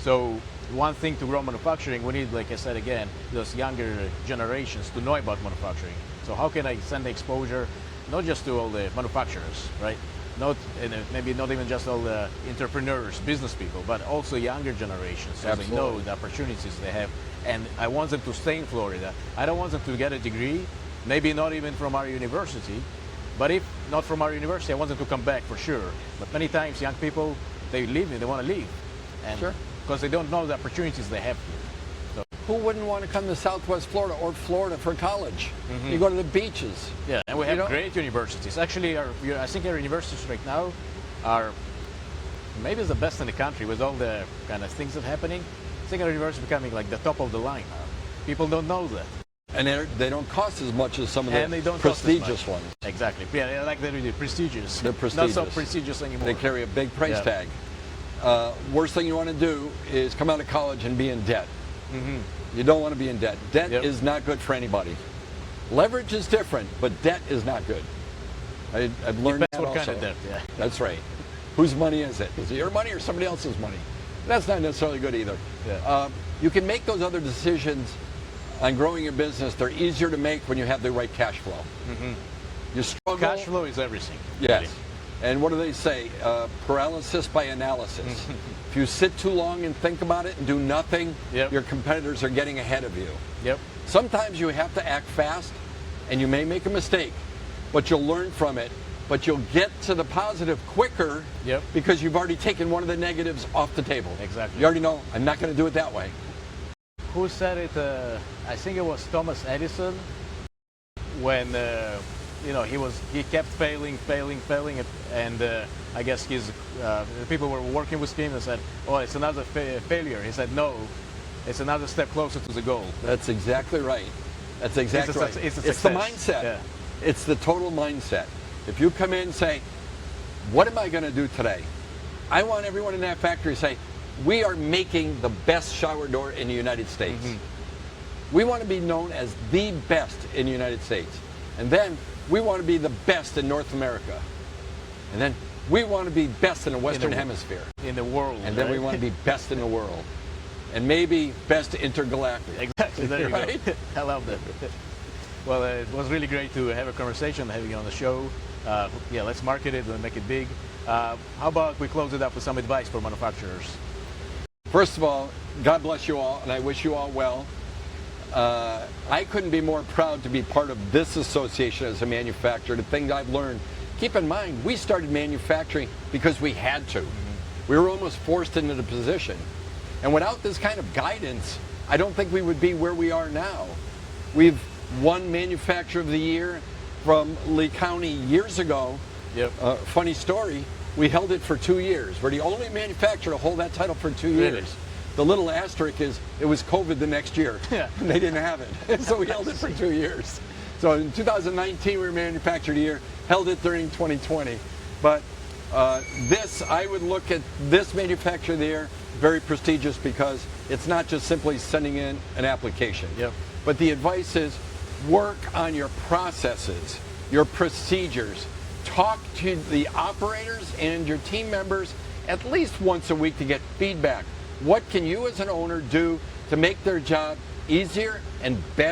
So one thing to grow manufacturing, we need, like I said again, those younger generations to know about manufacturing. So how can I send the exposure, not just to all the manufacturers, right? Not, maybe not even just all the entrepreneurs, business people, but also younger generations, so they know the opportunities they have. And I want them to stay in Florida. I don't want them to get a degree, maybe not even from our university, but if not from our university, I want them to come back for sure. But many times young people, they leave and they want to leave. And because they don't know the opportunities they have here. Who wouldn't want to come to Southwest Florida or Florida for college? You go to the beaches. Yeah, and we have great universities. Actually, I think our universities right now are maybe the best in the country with all the kind of things that are happening. I think our university is becoming like the top of the line now. People don't know that. And they don't cost as much as some of the prestigious ones. Exactly. Yeah, like they're really prestigious. They're prestigious. Not so prestigious anymore. They carry a big price tag. Worst thing you want to do is come out of college and be in debt. You don't want to be in debt. Debt is not good for anybody. Leverage is different, but debt is not good. I've learned that also. What kind of debt, That's right. Whose money is it? Is it your money or somebody else's money? That's not necessarily good either. You can make those other decisions on growing your business. They're easier to make when you have the right cash flow. You struggle. Cash flow is everything. Yes. Really. And what do they say? Paralysis by analysis. If you sit too long and think about it and do nothing, your competitors are getting ahead of you. Sometimes you have to act fast, and you may make a mistake, but you'll learn from it. But you'll get to the positive quicker because you've already taken one of the negatives off the table. Exactly. You already know, I'm not going to do it that way. Who said it? I think it was Thomas Edison, when he kept failing, and I guess the people were working with him and said, "Oh, it's another failure." He said, "No, it's another step closer to the goal." That's exactly right. That's exactly right. It's the mindset. It's the total mindset. If you come in and say, "What am I going to do today?" I want everyone in that factory to say, "We are making the best shower door in the United States." We want to be known as the best in the United States. And then we want to be the best in North America. And then we want to be best in the Western Hemisphere. In the world. And then we want to be best in the world. And maybe best intergalactic. Exactly, there you go. I love that. Well, it was really great to have a conversation, having you on the show. Let's market it and make it big. How about we close it up with some advice for manufacturers? First of all, God bless you all, and I wish you all well. I couldn't be more proud to be part of this association as a manufacturer. The things I've learned. Keep in mind, we started manufacturing because we had to. We were almost forced into the position. And without this kind of guidance, I don't think we would be where we are now. We've won Manufacturer of the Year from Lee County years ago. Funny story, we held it for 2 years. We're the only manufacturer to hold that title for 2 years. The little asterisk is it was COVID the next year. And they didn't have it. So we held it for 2 years. So in 2019 we were Manufacturer of the Year, held it during 2020. But I would look at this Manufacturer of the Year very prestigious because it's not just simply sending in an application. But the advice is work on your processes, your procedures. Talk to the operators and your team members at least once a week to get feedback. What can you as an owner do to make their job easier and better?